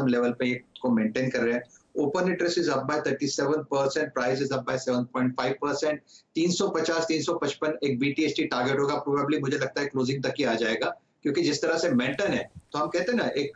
Minimum level पे को maintain कर रहे हैं। Open interest is up by 37%, price is up by 7.5%। 350 355 एक बीटीएसटी टारगेट होगा, प्रोबेबली मुझे लगता है क्लोजिंग तक ही आ जाएगा, क्योंकि जिस तरह से मेंटन है, तो हम कहते हैं ना एक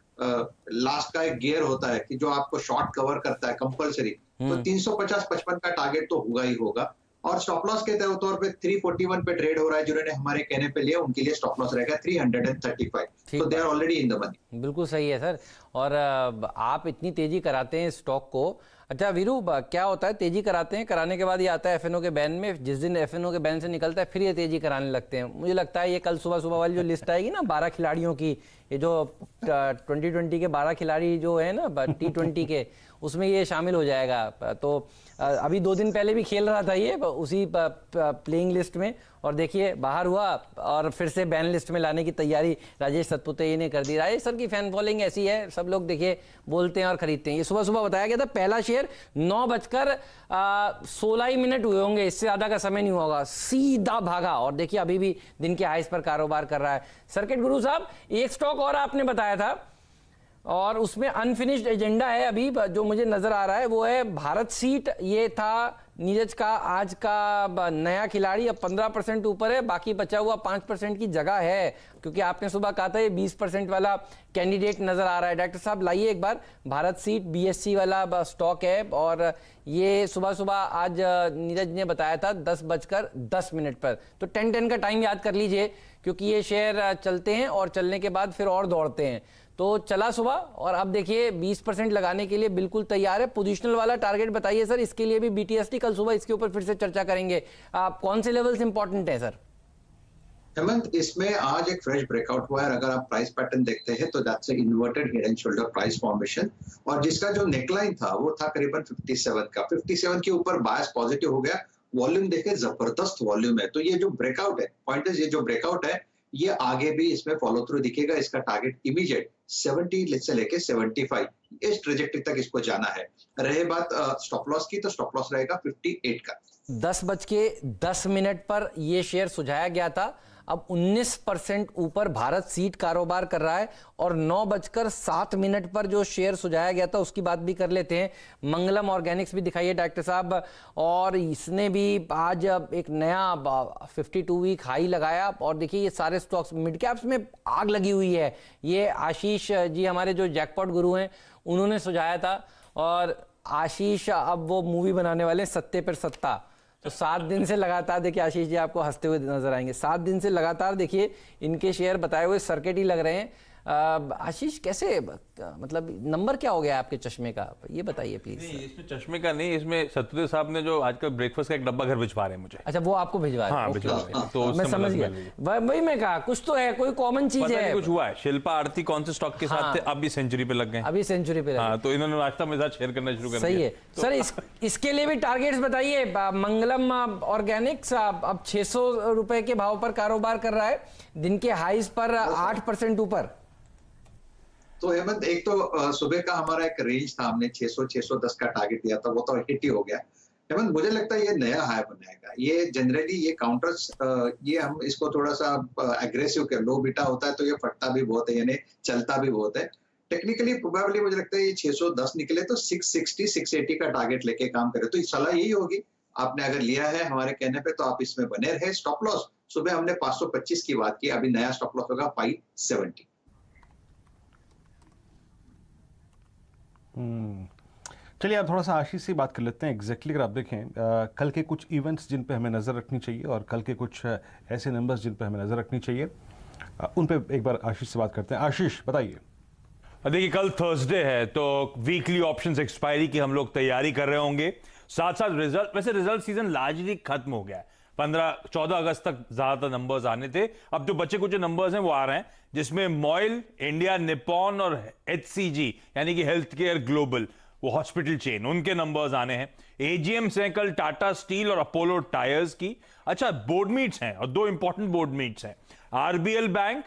लास्ट का एक गियर होता है कि जो आपको शॉर्ट कवर करता है कंपलसरी, तो 350-55 का टारगेट तो होगा ही होगा। और स्टॉप लॉस के तौर पे 341 पे ट्रेड हो रहा है, जिन्होंने हमारे कहने पे लिया उनके लिए स्टॉप लॉस रहेगा 335, तो they are already in the money. बिल्कुल सही है सर। और आप इतनी तेजी कराते हैं स्टॉक को। अच्छा वीरू, क्या होता है, तेजी कराते हैं, कराने के बाद ये आता है एफएनओ के बैन में, जिस दिन एफएनओ के बैन से निकलता है फिर ये तेजी कराने लगते हैं। मुझे लगता है ये कल सुबह सुबह वाली जो लिस्ट आएगी ना 12 खिलाड़ियों की, ये जो 2020 के 12 खिलाड़ी जो है ना T20 के, उसमें ये शामिल हो जाएगा। तो अभी 2 दिन पहले भी खेल रहा था ये उसी प्लेइंग लिस्ट में, और देखिए बाहर हुआ और फिर से बैन लिस्ट में लाने की तैयारी राजेश सतपुते ने कर दी। राजेश सर की फैन फॉलोइंग ऐसी है, सब लोग देखिए बोलते हैं और खरीदते हैं। ये सुबह सुबह बताया गया था पहला शेयर 9:16 हुए होंगे, इससे ज्यादा का समय नहीं होगा, सीधा भागा और देखिए अभी भी दिन के हाईस पर कारोबार कर रहा है। सर्किट गुरु साहब, एक स्टॉक और आपने बताया था और उसमें अनफिनिश्ड एजेंडा है अभी जो मुझे नजर आ रहा है, वो है भारत सीट। ये था नीरज का आज का नया खिलाड़ी, अब 15% ऊपर है, बाकी बचा हुआ 5% की जगह है, क्योंकि आपने सुबह कहा था ये 20% वाला कैंडिडेट नजर आ रहा है। डॉक्टर साहब लाइए एक बार, भारत सीट बीएससी वाला स्टॉक है और ये सुबह सुबह आज नीरज ने बताया था 10:10 पर, तो 10:10 का टाइम याद कर लीजिए, क्योंकि ये शेयर चलते हैं और चलने के बाद फिर और दौड़ते हैं। तो चला सुबह और अब देखिए 20% लगाने के लिए बिल्कुल तैयार है। पोजीशनल वाला टारगेट बताइए सर, इसके लिए भी बीटीएसटी कल सुबह इसके ऊपर फिर से चर्चा करेंगे। आप कौन से लेवल्स इंपॉर्टेंट है सर? हेमंत, इसमें आज एक फ्रेश ब्रेकआउट हुआ है। अगर आप प्राइस पैटर्न देखते हैं तो that's inverted head and shoulder price formation, और जिसका जो नेकलाइन था वो था करीबन 57 का। 57 के ऊपर बायस पॉजिटिव हो गया। वॉल्यूम देखे, जबरदस्त वॉल्यूम है। तो ये जो ब्रेकआउट है, पॉइंट ये जो ब्रेकआउट है ये आगे भी इसमें फॉलो थ्रू दिखेगा। इसका टारगेट इमीडिएट 70 से लेके 75 इस ट्रेजेक्टरी तक इसको जाना है। रहे बात स्टॉप लॉस की, तो स्टॉप लॉस रहेगा 58 का। 10:10 पर यह शेयर सुझाया गया था, अब 19% ऊपर भारत सीट कारोबार कर रहा है। और 9:07 पर जो शेयर सुझाया गया था उसकी बात भी कर लेते हैं। मंगलम ऑर्गेनिक्स भी दिखाइए डॉक्टर साहब, और इसने भी आज एक नया 52 वीक हाई लगाया। और देखिए ये सारे स्टॉक्स मिड कैप्स में आग लगी हुई है। ये आशीष जी हमारे जो जैकपॉट गुरु हैं उन्होंने सुझाया था, और आशीष अब वो मूवी बनाने वाले सत्ते पर सत्ता। तो 7 दिन से लगातार देखिए आशीष जी आपको हंसते हुए नजर आएंगे। 7 दिन से लगातार देखिए इनके शेयर बताए हुए सर्किट ही लग रहे हैं। आशीष कैसे, मतलब नंबर क्या हो गया आपके चश्मे का, ये बताइए प्लीज। नहीं, इसमें चश्मे का नहीं, इसमें सतपुते साहब ने जो आजकल ब्रेकफास्ट का एक डब्बा घर भिजवा रहे हैं मुझे। अच्छा, वो आपको भिजवा रहे हैं? हाँ, भिजवा रहे हैं। तो मैं समझ गया, वही मैं कहा कुछ तो है, कोई कॉमन चीज है। कुछ हुआ है। शिल्पा आरती कौन से स्टॉक के साथ थे, अब भी सेंचुरी पे लग गए। अभी सेंचुरी पे हाँ, तो इन्होंने नाश्ता मेरे साथ शेयर करना शुरू कर दिया। सही है सर। इसके लिए भी टारगेट्स बताइए। मंगलम ऑर्गेनिक्स अब 600 रुपए के भाव पर कारोबार कर रहा है, दिन के हाईज पर 8% ऊपर। तो हेमंत, एक तो सुबह का हमारा एक रेंज था, हमने 600-610 का टारगेट दिया था, वो तो हिट ही हो गया। हेमंत, मुझे लगता है ये नया हाई बनाएगा। ये जनरली ये काउंटर्स, ये हम इसको थोड़ा सा एग्रेसिव कर, लो बीटा होता है तो ये फटता भी बहुत है, यानी चलता भी बहुत है। टेक्निकली प्रोबेबली मुझे लगता है ये 610 निकले तो 660-680 का टारगेट लेके काम करे। तो सलाह यही होगी, आपने अगर लिया है हमारे कहने पे तो आप इसमें बने रहे। स्टॉप लॉस सुबह हमने 525 की बात की, अभी नया स्टॉप लॉस होगा 570। चलिए आप थोड़ा सा आशीष से बात कर लेते हैं। एग्जैक्टली अगर आप देखें कल के कुछ इवेंट्स जिन पे हमें नज़र रखनी चाहिए और कल के कुछ ऐसे नंबर्स जिन पे हमें नज़र रखनी चाहिए, उन पे एक बार आशीष से बात करते हैं। आशीष बताइए। देखिए कल थर्सडे है तो वीकली ऑप्शंस एक्सपायरी की हम लोग तैयारी कर रहे होंगे, साथ साथ रिजल्ट। वैसे रिजल्ट सीजन लार्जली खत्म हो गया है, 14 अगस्त तक ज्यादातर नंबर्स आने थे। अब जो बचे कुछ नंबर्स हैं वो आ रहे हैं, जिसमें मॉइल, इंडिया निपॉन और HCG यानी कि हेल्थ केयर ग्लोबल, वो हॉस्पिटल चेन, उनके नंबर्स आने हैं। AGMs हैं कल टाटा स्टील और अपोलो टायर्स की। अच्छा, बोर्ड मीट्स हैं और 2 इंपॉर्टेंट बोर्ड मीट्स हैं। RBL बैंक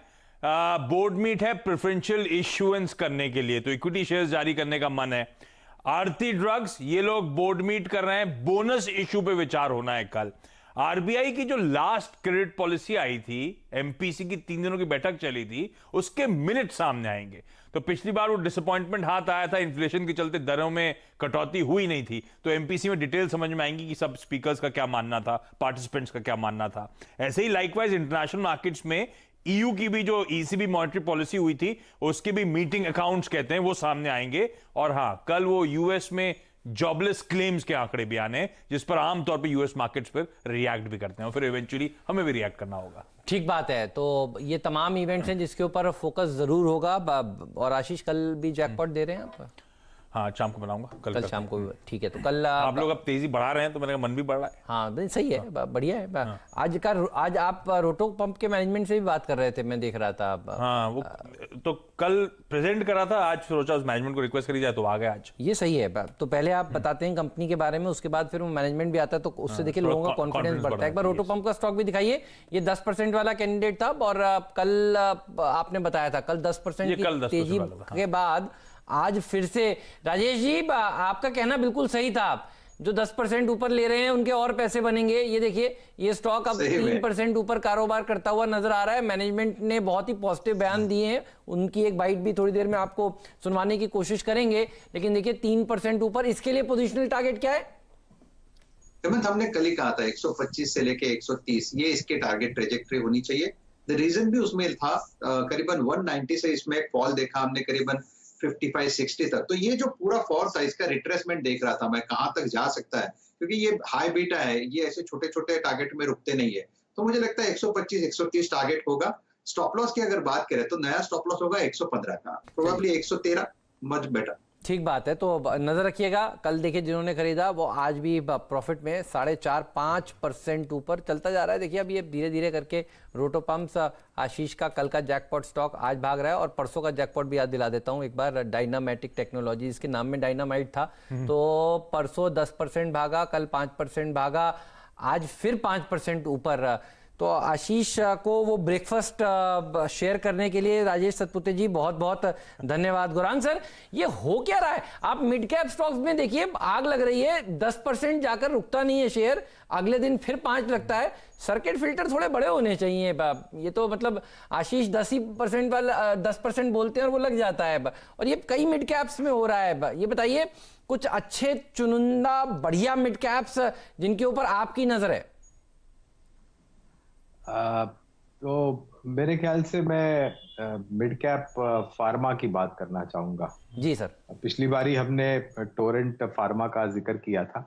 बोर्ड मीट है प्रेफरेंशियल इश्यूएंस करने के लिए, तो इक्विटी शेयर्स जारी करने का मन है। आरती ड्रग्स, ये लोग बोर्ड मीट कर रहे हैं, बोनस इश्यू पे विचार होना है कल। आरबीआई की जो लास्ट क्रेडिट पॉलिसी आई थी, एमपीसी की 3 दिनों की बैठक चली थी, उसके मिनट सामने आएंगे। तो पिछली बार वो डिसअपॉइंटमेंट हाथ आया था, इन्फ्लेशन के चलते दरों में कटौती हुई नहीं थी, तो एमपीसी में डिटेल समझ में आएंगी कि सब स्पीकर्स का क्या मानना था, पार्टिसिपेंट्स का क्या मानना था। ऐसे ही लाइकवाइज इंटरनेशनल मार्केट्स में ईयू की भी जो ईसीबी मॉनेटरी पॉलिसी हुई थी, उसके भी मीटिंग अकाउंट्स कहते हैं, वो सामने आएंगे। और हां, कल वो यूएस में जॉबलेस क्लेम्स के आंकड़े भी आने, जिस पर आमतौर पे यूएस मार्केट्स पर रिएक्ट भी करते हैं, और फिर इवेंचुअली हमें भी रिएक्ट करना होगा। ठीक बात है। तो ये तमाम इवेंट्स हैं जिसके ऊपर फोकस जरूर होगा। और आशीष, कल भी जैकपॉट दे रहे हैं आप? हाँ, शाम को बनाऊंगा, कल शाम को। ठीक है, तो कल आप लोग अब तेजी बढ़ा रहे हैं तो मेरा मन भी बढ़ रहा है। हाँ, सही है, बढ़िया है। आज आप रोटो पंप के मैनेजमेंट से भी बात कर रहे थे, मैं देख रहा था। हाँ, वो तो कल प्रेजेंट करा था, आज सोचा उस मैनेजमेंट को रिक्वेस्ट करी जाए, तो आ गया आज। ये सही है। तो पहले आप बताते हैं कंपनी के बारे में, उसके बाद फिर वो मैनेजमेंट भी आता है, तो उससे देखिए लोगों का कॉन्फिडेंस बढ़ता है। एक बार रोटो पंप का स्टॉक भी दिखाइए। ये 10% वाला कैंडिडेट था, और कल आपने बताया था कल 10% की तेजी के बाद आज फिर से। राजेश जी, आपका कहना बिल्कुल सही था। जो 10% ऊपर ले रहे हैं उनके और पैसे बनेंगे। ये देखिए, ये स्टॉक अब 3% ऊपर कारोबार करता हुआ नजर आ रहा है। मैनेजमेंट ने बहुत ही पॉजिटिव बयान दिए हैं, उनकी एक बाइट भी थोड़ी देर में आपको सुनवाने की कोशिश करेंगे। लेकिन देखिए, 3% ऊपर, इसके लिए पोजिशनल टारगेट क्या है? हेमंत, हमने कल ही कहा था 125 से लेके 130 ये इसके टारगेट ट्रेजेक्ट्री होनी चाहिए। द रीजन भी उसमें था, करीबन 190 से इसमें एक फॉल देखा हमने, करीबन 55-60 तक। तो ये जो पूरा फॉल था, इसका रिट्रेसमेंट देख रहा था मैं, कहां तक जा सकता है, क्योंकि ये हाई बीटा है, ये ऐसे छोटे छोटे टारगेट में रुकते नहीं है। तो मुझे लगता है 125-130 टारगेट होगा। स्टॉप लॉस की अगर बात करें तो नया स्टॉप लॉस होगा 115 का, प्रोबेबली 113, मच बेटर। ठीक बात है। तो नजर रखिएगा। कल देखिए, जिन्होंने खरीदा वो आज भी प्रॉफिट में 4.5-5% ऊपर चलता जा रहा है। देखिए, अब ये धीरे धीरे करके रोटो पंप्स, आशीष का कल का जैकपॉट स्टॉक आज भाग रहा है। और परसों का जैकपॉट भी याद दिला देता हूं एक बार, डायनामैटिक टेक्नोलॉजी, इसके नाम में डायनामाइट था। तो परसों 10% भागा, कल 5% भागा, आज फिर 5% ऊपर। तो आशीष को वो ब्रेकफास्ट शेयर करने के लिए राजेश सतपुते जी बहुत बहुत धन्यवाद। गौरांग सर, ये हो क्या रहा है? आप मिड कैप स्टॉक्स में देखिए, आग लग रही है, 10% जाकर रुकता नहीं है शेयर, अगले दिन फिर 5 लगता है। सर्किट फिल्टर थोड़े बड़े होने चाहिए। ये तो मतलब आशीष 10% वाला 10% बोलते हैं और वो लग जाता है, और ये कई मिड कैप्स में हो रहा है। ये बताइए, कुछ अच्छे चुनिंदा बढ़िया मिड कैप्स जिनके ऊपर आपकी नजर है? तो मेरे ख्याल से मैं मिड कैप फार्मा की बात करना चाहूंगा। जी सर। पिछली बारी हमने टोरेंट फार्मा का जिक्र किया था,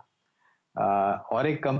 और एक कंपनी